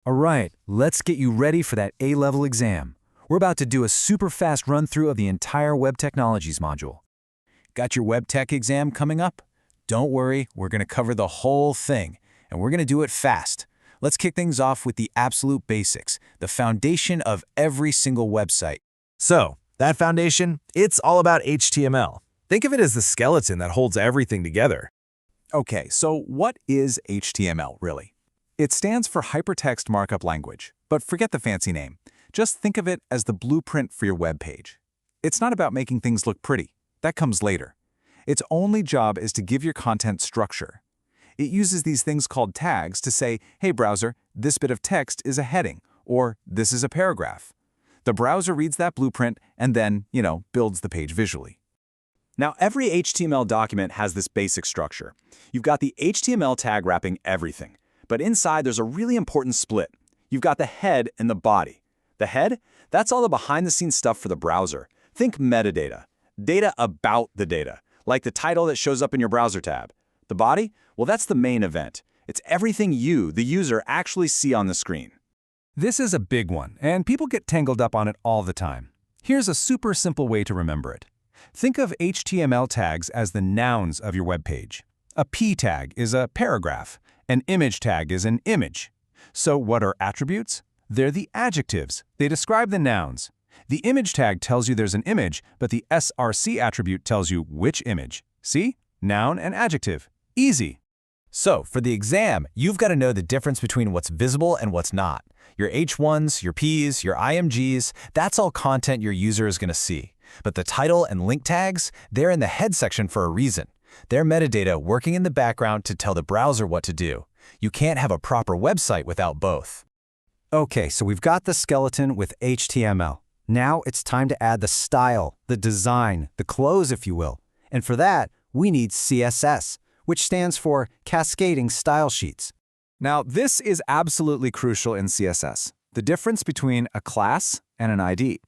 All right, let's get you ready for that A-level exam. We're about to do a super fast run-through of the entire Web Technologies module. Got your Web Tech exam coming up? Don't worry, we're going to cover the whole thing, and we're going to do it fast. Let's kick things off with the absolute basics, the foundation of every single website. So, that foundation, it's all about HTML. Think of it as the skeleton that holds everything together. Okay, so what is HTML, really? It stands for Hypertext Markup Language, but forget the fancy name. Just think of it as the blueprint for your web page. It's not about making things look pretty. That comes later. Its only job is to give your content structure. It uses these things called tags to say, hey browser, this bit of text is a heading, or this is a paragraph. The browser reads that blueprint and then, builds the page visually. Now, every HTML document has this basic structure. You've got the HTML tag wrapping everything. But inside, there's a really important split. You've got the head and the body. The head? That's all the behind-the-scenes stuff for the browser. Think metadata. Data about the data, like the title that shows up in your browser tab. The body? Well, that's the main event. It's everything you, the user, actually see on the screen. This is a big one, and people get tangled up on it all the time. Here's a super simple way to remember it. Think of HTML tags as the nouns of your web page. A P tag is a paragraph. An image tag is an image. So what are attributes? They're the adjectives. They describe the nouns. The image tag tells you there's an image, but the src attribute tells you which image. See? Noun and adjective. Easy. So, for the exam, you've got to know the difference between what's visible and what's not. Your H1s, your Ps, your IMGs, that's all content your user is going to see. But the title and link tags, they're in the head section for a reason. They're metadata working in the background to tell the browser what to do. You can't have a proper website without both. Okay, so we've got the skeleton with HTML. Now it's time to add the style, the design, the clothes, if you will. And for that, we need CSS, which stands for Cascading Style Sheets. Now, this is absolutely crucial in CSS, the difference between a class and an ID.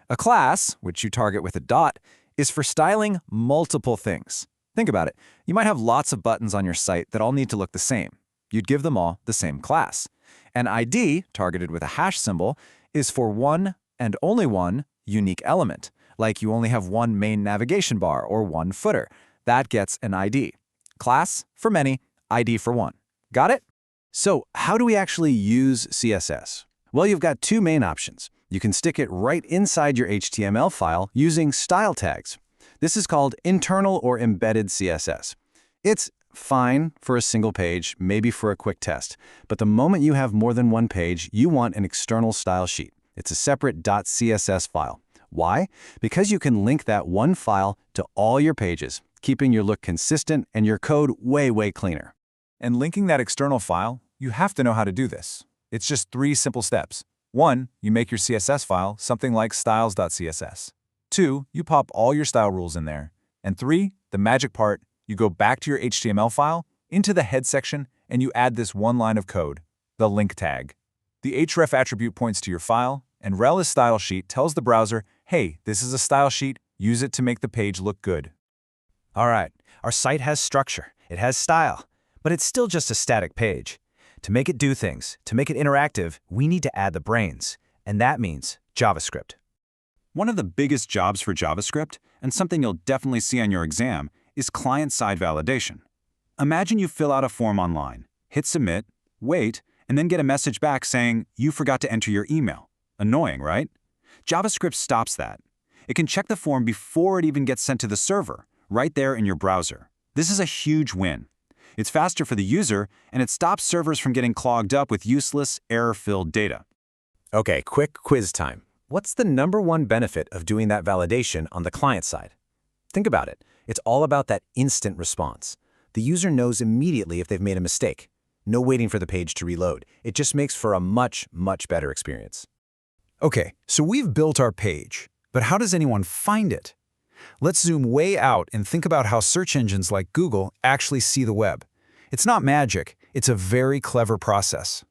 A class, which you target with a dot, is for styling multiple things. Think about it. You might have lots of buttons on your site that all need to look the same. You'd give them all the same class. An ID, targeted with a hash symbol, is for one and only one unique element, like you only have one main navigation bar or one footer. That gets an ID. Class for many, ID for one. Got it? So how do we actually use CSS? Well, you've got two main options. You can stick it right inside your HTML file using style tags. This is called internal or embedded CSS. It's fine for a single page, maybe for a quick test, but the moment you have more than one page, you want an external style sheet. It's a separate .css file. Why? Because you can link that one file to all your pages, keeping your look consistent and your code way, way cleaner. And linking that external file, you have to know how to do this. It's just 3 simple steps. 1, you make your CSS file something like styles.css. 2, you pop all your style rules in there. And 3, the magic part, you go back to your HTML file, into the head section, and you add this one line of code, the link tag. The href attribute points to your file, and rel is style sheet tells the browser, hey, this is a style sheet, use it to make the page look good. All right, our site has structure, it has style, but it's still just a static page. To make it do things, to make it interactive, we need to add the brains, and that means JavaScript. One of the biggest jobs for JavaScript, and something you'll definitely see on your exam, is client-side validation. Imagine you fill out a form online, hit submit, wait, and then get a message back saying you forgot to enter your email. Annoying, right? JavaScript stops that. It can check the form before it even gets sent to the server, right there in your browser. This is a huge win. It's faster for the user, and it stops servers from getting clogged up with useless, error-filled data. Okay, quick quiz time. What's the #1 benefit of doing that validation on the client side? Think about it. It's all about that instant response. The user knows immediately if they've made a mistake. No waiting for the page to reload. It just makes for a much, much better experience. Okay, so we've built our page, but how does anyone find it? Let's zoom way out and think about how search engines like Google actually see the web. It's not magic, it's a very clever process.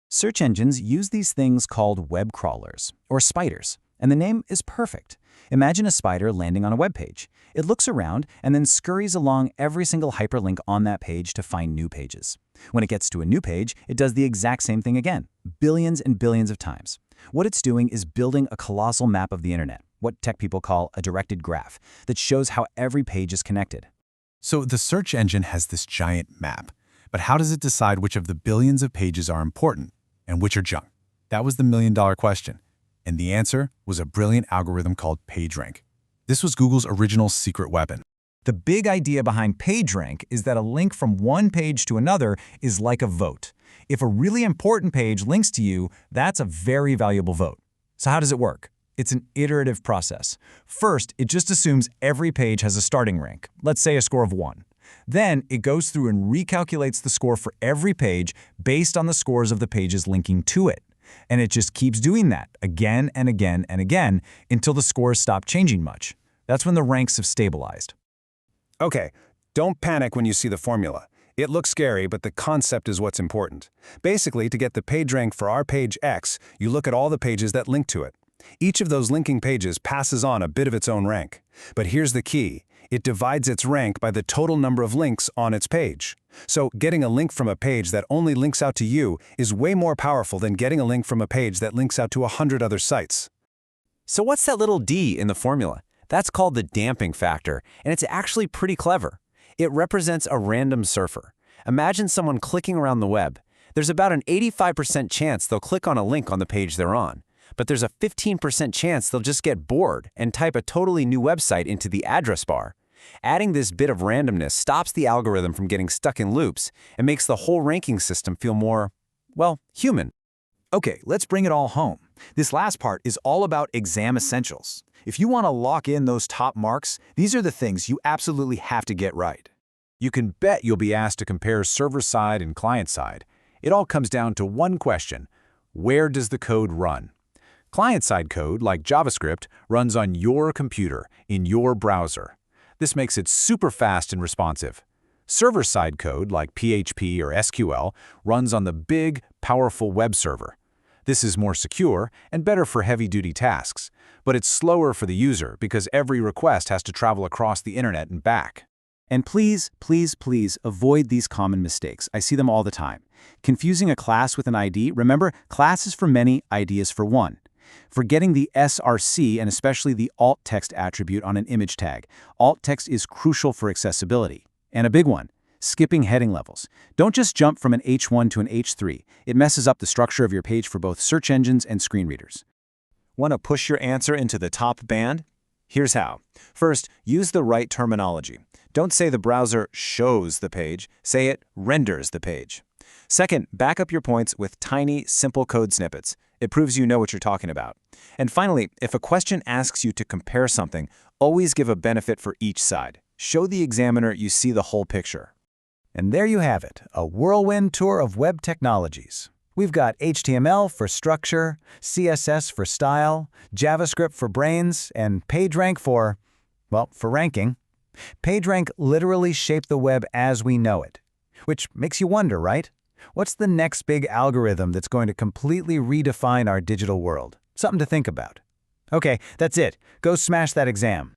Search engines use these things called web crawlers, or spiders, and the name is perfect. Imagine a spider landing on a web page. It looks around and then scurries along every single hyperlink on that page to find new pages. When it gets to a new page, it does the exact same thing again, billions and billions of times. What it's doing is building a colossal map of the internet, what tech people call a directed graph, that shows how every page is connected. So the search engine has this giant map, but how does it decide which of the billions of pages are important and which are junk? That was the million-dollar question. And the answer was a brilliant algorithm called PageRank. This was Google's original secret weapon. The big idea behind PageRank is that a link from one page to another is like a vote. If a really important page links to you, that's a very valuable vote. So how does it work? It's an iterative process. First, it just assumes every page has a starting rank, let's say a score of 1. Then, it goes through and recalculates the score for every page based on the scores of the pages linking to it. And it just keeps doing that again and again and again until the scores stop changing much. That's when the ranks have stabilized. Okay, don't panic when you see the formula. It looks scary, but the concept is what's important. Basically, to get the page rank for our page X, you look at all the pages that link to it. Each of those linking pages passes on a bit of its own rank. But here's the key. It divides its rank by the total number of links on its page. So getting a link from a page that only links out to you is way more powerful than getting a link from a page that links out to 100 other sites. So what's that little d in the formula? That's called the damping factor, and it's actually pretty clever. It represents a random surfer. Imagine someone clicking around the web. There's about an 85% chance they'll click on a link on the page they're on. But there's a 15% chance they'll just get bored and type a totally new website into the address bar. Adding this bit of randomness stops the algorithm from getting stuck in loops and makes the whole ranking system feel more, well, human. Okay, let's bring it all home. This last part is all about exam essentials. If you want to lock in those top marks, these are the things you absolutely have to get right. You can bet you'll be asked to compare server-side and client-side. It all comes down to one question: where does the code run? Client-side code, like JavaScript, runs on your computer, in your browser. This makes it super fast and responsive. Server-side code, like PHP or SQL, runs on the big, powerful web server. This is more secure and better for heavy-duty tasks, but it's slower for the user because every request has to travel across the internet and back. And please, please, please avoid these common mistakes. I see them all the time. Confusing a class with an ID. Remember, class is for many, ID is for one. Forgetting the src and especially the alt text attribute on an image tag. Alt text is crucial for accessibility. And a big one, skipping heading levels. Don't just jump from an H1 to an H3. It messes up the structure of your page for both search engines and screen readers. Want to push your answer into the top band? Here's how. First, use the right terminology. Don't say the browser shows the page, say it renders the page. Second, back up your points with tiny, simple code snippets. It proves you know what you're talking about. And finally, if a question asks you to compare something, always give a benefit for each side. Show the examiner you see the whole picture. And there you have it, a whirlwind tour of web technologies. We've got HTML for structure, CSS for style, JavaScript for brains, and PageRank for, well, for ranking. PageRank literally shaped the web as we know it. Which makes you wonder, right? What's the next big algorithm that's going to completely redefine our digital world? Something to think about. Okay, that's it. Go smash that exam.